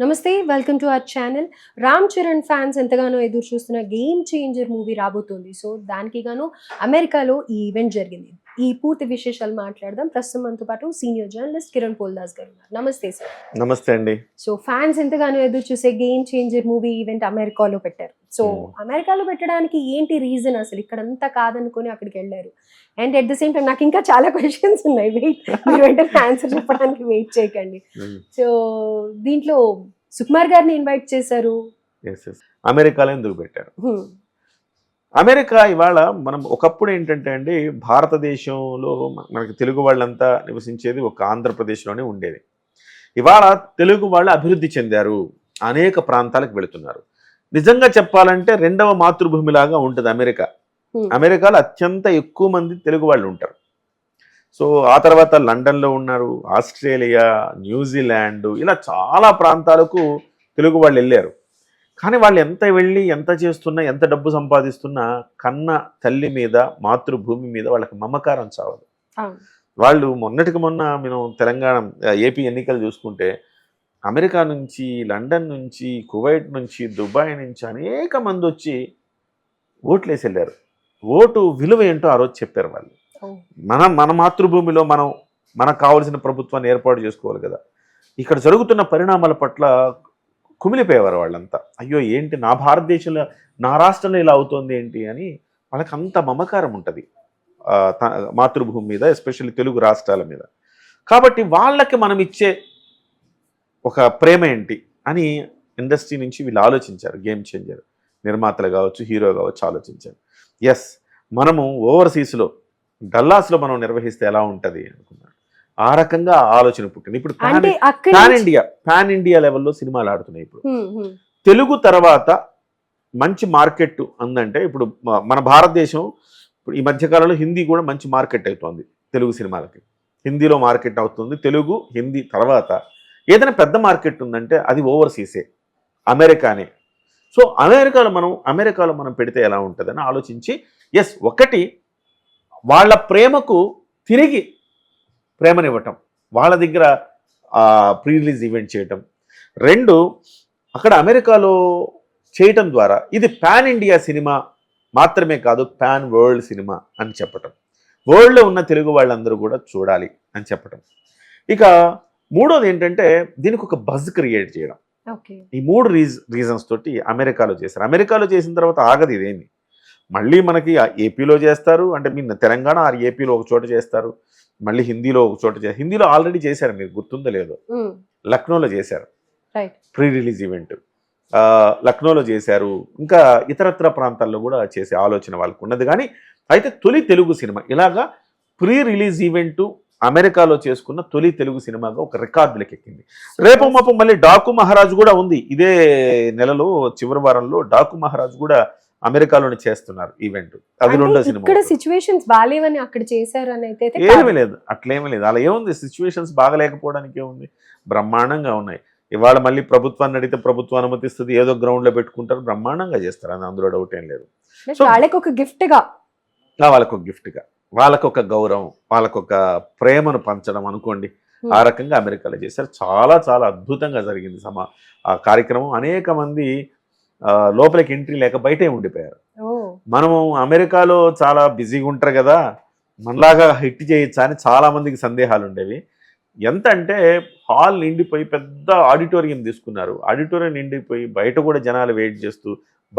నమస్తే welcome to our channel. Ram Charan fans ఎంతగానో ఎదురు చూస్తున్న గేమ్ చేంజర్ మూవీ రాబోతోంది. సో దానికి గాను అమెరికాలో ఈ ఈవెంట్ జరిగింది. ఈ పూర్తి విశేషాలు మాట్లాడదాం. ప్రస్తుతం మనతో పాటు సీనియర్ జర్నలిస్ట్ కిరణ్ పోల్దాస్ గారు ఉన్నారు. నమస్తే సార్. నమస్తే అండి. సో ఫ్యాన్స్ ఎంతగానో ఎదురు చూసే గేమ్ చేంజర్ మూవీ ఈవెంట్ అమెరికాలో పెట్టారు. సో అమెరికాలో పెట్టడానికి ఏంటి రీజన్? అసలు ఇక్కడంతా కాదనుకొని అక్కడికి వెళ్ళారు. And at the same time నాకు ఇంకా చాలా క్వశ్చన్స్ ఉన్నాయి. మీరు వెంటనే ఆన్సర్ చెప్పడానికి వెయిట్ చేయకండి. సో దీంట్లో సుకుమార్ గారిని ఇన్వైట్ చేశారు. అమెరికాలో ఎందుకు పెట్టారు? అమెరికా ఇవాళ మనం ఒకప్పుడు ఏంటంటే అండి, భారతదేశంలో మనకి తెలుగు వాళ్ళంతా నివసించేది ఒక ఆంధ్రప్రదేశ్లోనే ఉండేది. ఇవాళ తెలుగు వాళ్ళు అభివృద్ధి చెందారు, అనేక ప్రాంతాలకు వెళుతున్నారు. నిజంగా చెప్పాలంటే రెండవ మాతృభూమిలాగా ఉంటుంది అమెరికా. అమెరికాలో అత్యంత ఎక్కువ మంది తెలుగు వాళ్ళు ఉంటారు. సో ఆ తర్వాత లండన్లో ఉన్నారు, ఆస్ట్రేలియా, న్యూజిలాండ్, ఇలా చాలా ప్రాంతాలకు తెలుగు వాళ్ళు వెళ్ళారు. కానీ వాళ్ళు ఎంత వెళ్ళి ఎంత చేస్తున్నా, ఎంత డబ్బు సంపాదిస్తున్నా కన్న తల్లి మీద, మాతృభూమి మీద వాళ్ళకి మమకారం చావదు. వాళ్ళు మొన్నటికి మొన్న మేము తెలంగాణ ఏపీ ఎన్నికలు చూసుకుంటే అమెరికా నుంచి, లండన్ నుంచి, కువైట్ నుంచి, దుబాయ్ నుంచి అనేక మంది వచ్చి ఓట్లేసి వెళ్ళారు. ఓటు విలువ ఏంటో ఆ రోజు చెప్పారు వాళ్ళు. మన మాతృభూమిలో మనకు కావాల్సిన ప్రభుత్వాన్ని ఏర్పాటు చేసుకోవాలి కదా. ఇక్కడ జరుగుతున్న పరిణామాల పట్ల కుమిలిపోయేవారు వాళ్ళంతా. అయ్యో ఏంటి నా భారతదేశంలో, నా రాష్ట్రంలో ఇలా అవుతోంది ఏంటి అని వాళ్ళకి అంత మమకారం ఉంటుంది మాతృభూమి మీద, ఎస్పెషల్లీ తెలుగు రాష్ట్రాల మీద. కాబట్టి వాళ్ళకి మనం ఇచ్చే ఒక ప్రేమ ఏంటి అని ఇండస్ట్రీ నుంచి వీళ్ళు ఆలోచించారు. గేమ్ చేంజర్ నిర్మాతలు కావచ్చు, హీరో కావచ్చు ఆలోచించారు. ఎస్, మనము ఓవర్సీస్లో డల్లాస్లో మనం నిర్వహిస్తే ఎలా ఉంటుంది అనుకున్నాడు. ఆ రకంగా ఆలోచన పుట్టింది. ఇప్పుడు పాన్ ఇండియా లెవెల్లో సినిమాలు ఆడుతున్నాయి. ఇప్పుడు తెలుగు తర్వాత మంచి మార్కెట్ ఉందంటే ఇప్పుడు మన భారతదేశం, ఇప్పుడు ఈ మధ్యకాలంలో హిందీ కూడా మంచి మార్కెట్ అవుతుంది తెలుగు సినిమాలకి. హిందీలో మార్కెట్ అవుతుంది. తెలుగు, హిందీ తర్వాత ఏదైనా పెద్ద మార్కెట్ ఉందంటే అది ఓవర్సీసే, అమెరికానే. సో అమెరికాలో మనం పెడితే ఎలా ఉంటుందని ఆలోచించి, ఎస్, ఒకటి వాళ్ళ ప్రేమకు తిరిగి ప్రేమనివ్వటం, వాళ్ళ దగ్గర ప్రీ రిలీజ్ ఈవెంట్ చేయటం. రెండు, అక్కడ అమెరికాలో చేయటం ద్వారా ఇది పాన్ ఇండియా సినిమా మాత్రమే కాదు, పాన్ వరల్డ్ సినిమా అని చెప్పటం. వరల్డ్లో ఉన్న తెలుగు వాళ్ళందరూ కూడా చూడాలి అని చెప్పటం. ఇక మూడోది ఏంటంటే దీనికి ఒక బజ్ క్రియేట్ చేయడం. ఈ మూడు రీజన్స్ తోటి అమెరికాలో చేశారు. అమెరికాలో చేసిన తర్వాత ఆగదు ఇదేమి. మళ్ళీ మనకి ఏపీలో చేస్తారు, అంటే మీ తెలంగాణ ఆర్ ఏపీలో ఒక చోట చేస్తారు, మళ్ళీ హిందీలో ఒక చోట చేస్తారు. హిందీలో ఆల్రెడీ చేశారు, మీకు గుర్తుందో లేదో, లక్నోలో చేశారు ప్రీ రిలీజ్ ఈవెంట్, లక్నోలో చేశారు. ఇంకా ఇతరత్ర ప్రాంతాల్లో కూడా చేసే ఆలోచన వాళ్ళకు ఉన్నది. కానీ అయితే తొలి తెలుగు సినిమా ఇలాగా ప్రీ రిలీజ్ ఈవెంట్ అమెరికాలో చేసుకున్న తొలి తెలుగు సినిమాగా ఒక రికార్డులకు ఎక్కింది. రేపు మాపు మళ్ళీ డాకు మహారాజు కూడా ఉంది. ఇదే నెలలో చివరి వారంలో డాకు మహారాజు కూడా అమెరికాలోనే చేస్తున్నారు ఈవెంట్. అది రెండో సినిమా. ఇక్కడ సిచ్యువేషన్స్ బాగాలేవని అక్కడ చేశారు అని అయితే ఏమీ లేదు, అట్లేమీ లేదు. అలా ఏముంది, సిచ్యువేషన్స్ బాగలేకపోవడానికి ఏముంది, బ్రహ్మాండంగా ఉన్నాయి. ఇవాళ మళ్ళీ ప్రభుత్వాన్ని అడిగితే ప్రభుత్వం అనుమతిస్తుంది, ఏదో గ్రౌండ్లో పెట్టుకుంటారు, బ్రహ్మాండంగా చేస్తారు, అని అందులో డౌట్ ఏం లేదు. వాళ్ళకి ఒక గిఫ్ట్గా, వాళ్ళకొక గౌరవం, వాళ్ళకొక ప్రేమను పంచడం అనుకోండి. ఆ రకంగా అమెరికాలో చేశారు. చాలా చాలా అద్భుతంగా జరిగింది ఆ కార్యక్రమం. అనేక మంది లోపలికి ఎంట్రీ లేక బయటే ఉండిపోయారు. మనము అమెరికాలో చాలా బిజీగా ఉంటారు కదా, మనలాగా హిట్ చేయొచ్చా అని చాలా మందికి సందేహాలు ఉండేవి. ఎంత అంటే హాల్ నిండిపోయి పెద్ద ఆడిటోరియం తీసుకున్నారు. ఆడిటోరియం నిండిపోయి బయట కూడా జనాలు వెయిట్ చేస్తూ,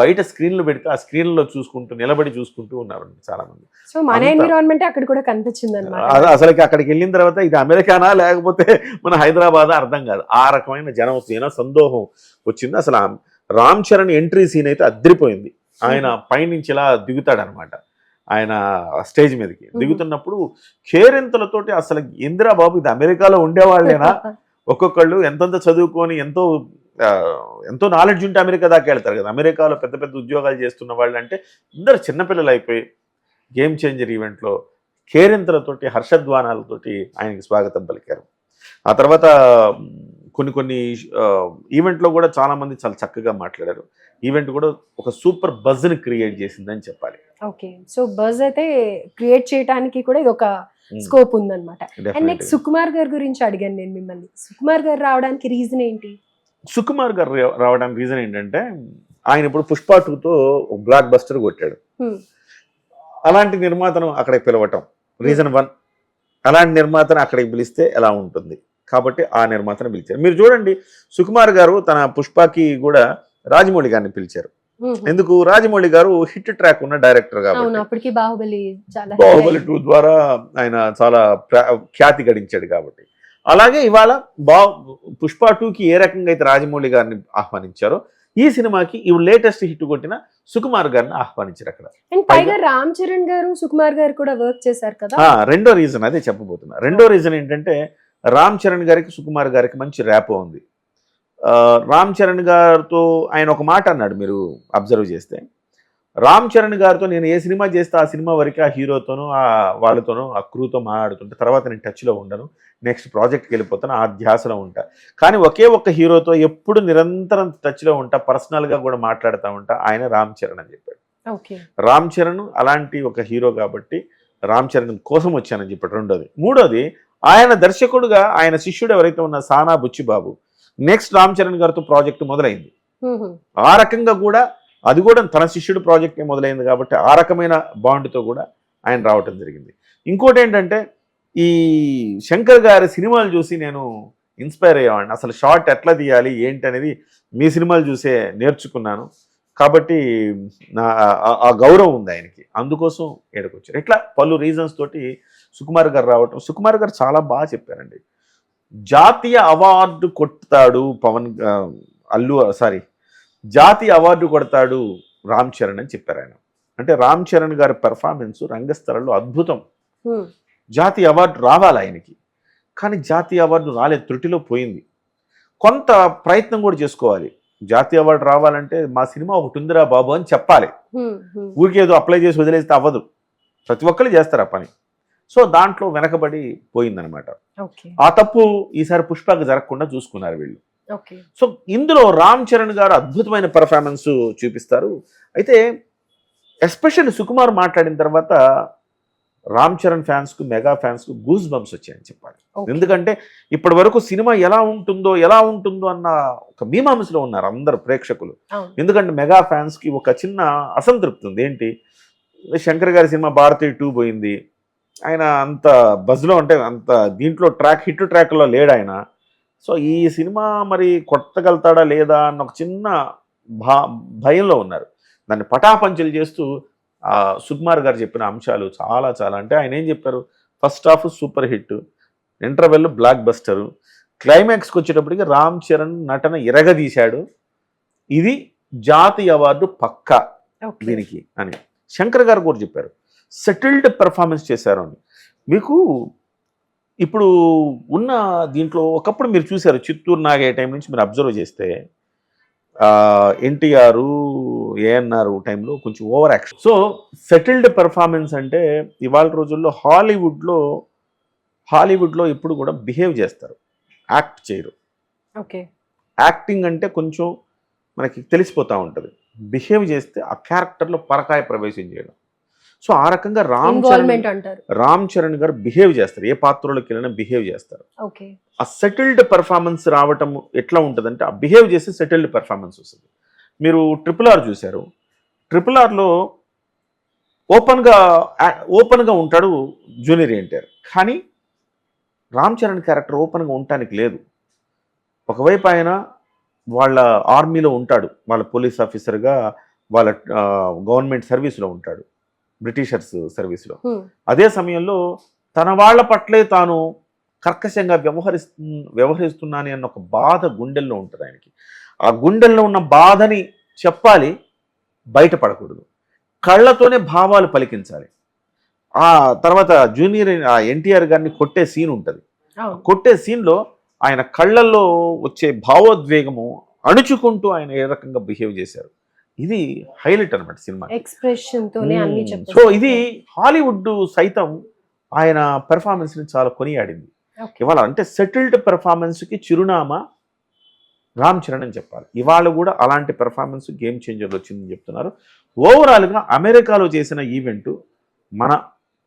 బయట స్క్రీన్లు పెడితే ఆ స్క్రీన్లో చూసుకుంటూ నిలబడి చూసుకుంటూ ఉన్నారు చాలా మంది. సో మన ఎన్విరాన్మెంట్ అక్కడ కూడా కనిపించింది అన్నమాట. అసలుకి అక్కడికి వెళ్ళిన తర్వాత ఇది అమెరికానా లేకపోతే మన హైదరాబాద్ అర్థం కాదు. ఆ రకమైన జనం సందోహం వచ్చింది. అసలు రామ్ చరణ్ ఎంట్రీ సీన్ అయితే అద్దరిపోయింది. ఆయన పైనుంచి ఇలా దిగుతాడు అనమాట. ఆయన స్టేజ్ మీదకి దిగుతున్నప్పుడు కేరింతలతోటి అసలు ఇందిరా బాబు ఇది అమెరికాలో ఉండేవాళ్ళేనా, ఒక్కొక్కళ్ళు ఎంతంత చదువుకొని ఎంతో నాలెడ్జ్ ఉంటే అమెరికా దాకా వెళ్తారు కదా. అమెరికాలో పెద్ద పెద్ద ఉద్యోగాలు చేస్తున్న వాళ్ళు అంటే అందరు చిన్నపిల్లలు అయిపోయి గేమ్ చేంజర్ ఈవెంట్లో కేరింతలతోటి, హర్షధ్వానాలతోటి ఆయనకి స్వాగతం పలికారు. ఆ తర్వాత కొన్ని ఈవెంట్లో కూడా చాలామంది చాలా చక్కగా మాట్లాడారు. ఈవెంట్ కూడా ఒక సూపర్ బజ్ని క్రియేట్ చేసిందని చెప్పాలి. ఓకే, సో బజ్ అయితే క్రియేట్ చేయడానికి కూడా ఇది ఒక స్కోప్ ఉందన్నమాట. అండ్ నెక్స్ట్ సుకుమార్ గారి గురించి అడిగాను నేను మిమ్మల్ని. సుకుమార్ గారు రావడానికి రీజన్ ఏంటి? సుకుమార్ గారు రావడానికి రీజన్ ఏంటంటే ఆయన ఇప్పుడు పుష్ప 2తో బ్లాక్ బస్టర్ కొట్టాడు. అలాంటి నిర్మాతను అక్కడికి పిలవటం రీజన్ 1. అలాంటి నిర్మాతను అక్కడికి పిలిస్తే ఎలా ఉంటుంది కాబట్టి ఆ నిర్మాతను పిలిచారు. మీరు చూడండి సుకుమార్ గారు తన పుష్పకి కూడా రాజమౌళి గారిని పిలిచారు. ఎందుకు? రాజమౌళి గారు హిట్ ట్రాక్ ఉన్న డైరెక్టర్ కాబట్టి, బాహుబలి 2 ద్వారా ఆయన చాలా ఖ్యాతి గడించాడు కాబట్టి. అలాగే ఇవాళ పుష్ప 2కి ఏ రకంగా అయితే రాజమౌళి గారిని ఆహ్వానించారో ఈ సినిమాకి ఇవి లేటెస్ట్ హిట్ కొట్టిన సుకుమార్ గారిని ఆహ్వానించారు అక్కడ. పైగా రామ్ చరణ్ గారు సుకుమార్ గారు కూడా వర్క్ చేశారు కదా. రెండో రీజన్ అదే చెప్పబోతున్నా. రెండో రీజన్ ఏంటంటే రామ్ చరణ్ గారికి సుకుమార్ గారికి మంచి ర్యాపో ఉంది. రామ్ చరణ్ గారితో ఆయన ఒక మాట అన్నాడు, మీరు అబ్జర్వ్ చేస్తే. రామ్ చరణ్ గారితో నేను ఏ సినిమా చేస్తే ఆ సినిమా వరకు ఆ హీరోతోనూ ఆ వాళ్ళతోనూ ఆ క్రూతో మాట్లాడుతుంటే తర్వాత నేను టచ్లో ఉండను, నెక్స్ట్ ప్రాజెక్ట్కి వెళ్ళిపోతాను, ఆ ధ్యాసలో ఉంటా. కానీ ఒకే ఒక్క హీరోతో ఎప్పుడు నిరంతరం టచ్లో ఉంటా, పర్సనల్గా కూడా మాట్లాడుతూ ఉంటా, ఆయన రామ్ చరణ్ అని చెప్పాడు. రామ్ చరణ్ అలాంటి ఒక హీరో కాబట్టి రామ్ చరణ్ కోసం వచ్చానని చెప్పాడు. రెండోది. మూడోది, ఆయన దర్శకుడుగా ఆయన శిష్యుడు ఎవరైతే ఉన్న సానా బుచ్చిబాబు నెక్స్ట్ రామ్ చరణ్ గారితో ప్రాజెక్టు మొదలైంది. ఆ రకంగా కూడా అది కూడా తన శిష్యుడు ప్రాజెక్టే మొదలైంది కాబట్టి ఆ రకమైన బాండ్తో కూడా ఆయన రావటం జరిగింది. ఇంకోటి ఏంటంటే ఈ శంకర్ గారి సినిమాలు చూసి నేను ఇన్స్పైర్ అయ్యేవాడిని. అసలు షార్ట్ ఎట్లా తీయాలి ఏంటి అనేది మీ సినిమాలు చూసే నేర్చుకున్నాను కాబట్టి ఆ గౌరవం ఉంది ఆయనకి, అందుకోసం ఏడుకొచ్చారు. ఇట్లా పలు రీజన్స్ తోటి సుకుమార్ గారు రావటం. సుకుమార్ గారు చాలా బాగా చెప్పారండి. జాతీయ అవార్డు కొడతాడు జాతీయ అవార్డు కొడతాడు రామ్ చరణ్ అని చెప్పారు ఆయన. అంటే రామ్ చరణ్ గారి పెర్ఫార్మెన్స్ రంగస్థలంలో అద్భుతం. జాతీయ అవార్డు రావాలి ఆయనకి, కానీ జాతీయ అవార్డు రాలేదు, త్రుటిలో పోయింది. కొంత ప్రయత్నం కూడా చేసుకోవాలి. జాతీయ అవార్డు రావాలంటే మా సినిమా ఒకటి ఉందిరా బాబు అని చెప్పాలి. ఊరికేదో అప్లై చేసి వదిలేస్తే అవ్వదు, ప్రతి ఒక్కరు చేస్తారు ఆ పని. సో దాంట్లో వెనకబడి పోయిందనమాట. ఆ తప్పు ఈసారి పుష్పకి జరగకుండా చూసుకున్నారు వీళ్ళు. సో ఇందులో రామ్ చరణ్ గారు అద్భుతమైన పెర్ఫార్మెన్స్ చూపిస్తారు. అయితే ఎస్పెషల్లీ సుకుమార్ మాట్లాడిన తర్వాత రామ్ చరణ్ ఫ్యాన్స్కు, మెగా ఫ్యాన్స్కు గూస్ బంప్స్ వచ్చాయని చెప్పాలి. ఎందుకంటే ఇప్పటి వరకు సినిమా ఎలా ఉంటుందో అన్న ఒక మీమాంసలో ఉన్నారు అందరు ప్రేక్షకులు. ఎందుకంటే మెగా ఫ్యాన్స్కి ఒక చిన్న అసంతృప్తి ఉంది. ఏంటి, శంకర్ గారి సినిమా భారతీయ 2 పోయింది, ఆయన అంత బజ్లో అంటే అంత దీంట్లో హిట్ ట్రాక్లో లేడు ఆయన. సో ఈ సినిమా మరి కొట్టగలుగుతాడా లేదా అన్న ఒక చిన్న భయంలో ఉన్నారు. దాన్ని పటాపంచలు చేస్తూ సుకుమార్ గారు చెప్పిన అంశాలు చాలా చాలా అంటే ఆయన ఏం చెప్పారు, first half super hit, interval block buster, క్లైమాక్స్కి వచ్చేటప్పటికి రామ్ చరణ్ నటన ఇరగదీశాడు, ఇది జాతీయ అవార్డు పక్కా దీనికి అని శంకర్ గారు కూడా చెప్పారు. సెటిల్డ్ పెర్ఫార్మెన్స్ చేశారు అని. మీకు ఇప్పుడు ఉన్న దీంట్లో ఒకప్పుడు మీరు చూశారు చిత్తూరు నాగే టైం నుంచి మీరు అబ్జర్వ్ చేస్తే ఎన్టీఆర్, ఏఎన్ఆర్ టైంలో కొంచెం over action. So settled performance అంటే ఇవాళ రోజుల్లో హాలీవుడ్లో ఎప్పుడు కూడా బిహేవ్ చేస్తారు, యాక్ట్ చేయరు. యాక్టింగ్ అంటే కొంచెం మనకి తెలిసిపోతూ ఉంటుంది, బిహేవ్ చేస్తే ఆ క్యారెక్టర్లో పరకాయ ప్రవేశం చేయడం. సో ఆ రకంగా రామ్ చరణ్ గారు బిహేవ్ చేస్తారు, ఏ పాత్రలోకి వెళ్ళినా బిహేవ్ చేస్తారు. ఆ సెటిల్డ్ పెర్ఫార్మెన్స్ రావటం ఎట్లా ఉంటుందంటే ఆ బిహేవ్ చేసి సెటిల్డ్ పెర్ఫార్మెన్స్ వస్తుంది. మీరు RRR చూశారు, RRRలో ఓపెన్గా ఉంటాడు జూనియర్ ఎన్టీఆర్, కానీ రామ్ చరణ్ క్యారెక్టర్ ఓపెన్గా ఉండటానికి లేదు. ఒకవైపు ఆయన వాళ్ళ ఆర్మీలో ఉంటాడు, వాళ్ళ పోలీస్ ఆఫీసర్గా, వాళ్ళ గవర్నమెంట్ సర్వీస్లో ఉంటాడు, బ్రిటిషర్స్ సర్వీస్లో. అదే సమయంలో తన వాళ్ళ పట్లే తాను కర్కశంగా వ్యవహరిస్తున్నాను అన్న ఒక బాధ గుండెల్లో ఉంటుంది ఆయనకి. ఆ గుండెల్లో ఉన్న బాధని చెప్పాలి, బయటపడకూడదు, కళ్ళతోనే భావాలు పలికించాలి. ఆ తర్వాత జూనియర్ ఎన్టీఆర్ గారిని కొట్టే సీన్ ఉంటుంది, కొట్టే సీన్లో ఆయన కళ్ళల్లో వచ్చే భావోద్వేగము అణుచుకుంటూ ఆయన ఏ రకంగా బిహేవ్ చేశారు, ఇది హైలైట్ అనమాట సినిమా ఎక్స్ప్రెషన్ తోనే అన్ని చెప్పారు. సో ఇది హాలీవుడ్ సైతం ఆయన పెర్ఫార్మెన్స్ ని చాలా కొనియాడింది. ఇవాళ అంటే సెటిల్డ్ పెర్ఫార్మెన్స్ కి చిరునామా రామ్ చరణ్ అని చెప్పాలి. ఇవాళ కూడా అలాంటి పెర్ఫార్మెన్స్ గేమ్ చేంజర్లు వచ్చిందని చెప్తున్నారు. ఓవరాల్గా అమెరికాలో చేసిన ఈవెంట్ మన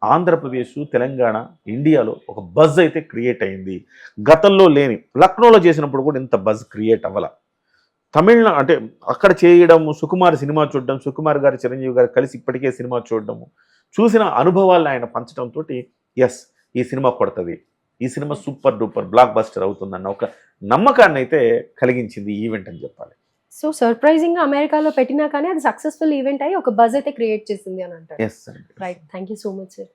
ఆంధ్రప్రదేశ్, తెలంగాణ, ఇండియాలో ఒక బజ్ అయితే క్రియేట్ అయింది. గతంలో లేని, లక్నోలో చేసినప్పుడు కూడా ఇంత బజ్ క్రియేట్ అవ్వాల. తమిళనాడు అంటే అక్కడ చేయడం, సుకుమార్ సినిమా చూడడం, సుకుమార్ గారు చిరంజీవి గారు కలిసి ఇప్పటికే సినిమా చూడడము, చూసిన అనుభవాలను ఆయన పంచడంతో ఎస్ ఈ సినిమా కొడుతుంది, ఈ cinema super duper block buster అవుతుందన్న ఒక నమ్మకాన్ని అయితే కలిగించింది ఈ ఈవెంట్ అని చెప్పాలి. సో సర్ప్రైజింగ్ గా అమెరికాలో పెట్టినా కానీ అది సక్సెస్ఫుల్ ఈవెంట్ అయ్యి ఒక బజ్ అయితే క్రియేట్ చేసింది అని అంటారు. ఎస్ అండి. Right, thank you so much sir.